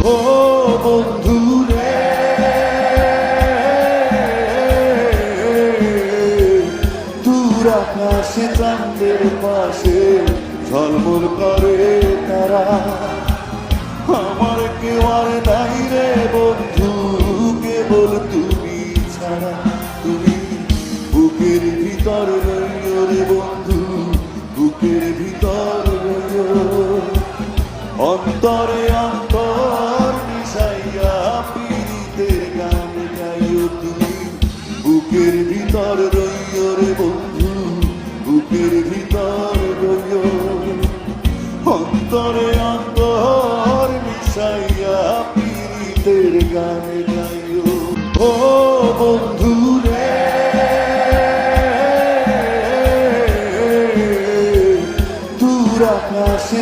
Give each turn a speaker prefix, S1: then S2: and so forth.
S1: ও বন্ধু রে, দূর আকাশে চাঁদের পাশে ঝলমল করে তারা, আমার কেউ আর নাই রে বন্ধু, কেবল তুমি ছাড়া। তুমি বুকের ভিতর রইও রে বন্ধু, বুকের ভিতর রইও, অন্তরে অন্তর মিশাইয়া পীড়িতের গান গাইও তুমি, বুকের ভিতর রইও রে বন্ধু, বুকের ভিতর রইও, অন্তরে অন্তর মিশাইয়া পীড়িতের গান গাইও। ও বন্ধু রে, দূর আকাশে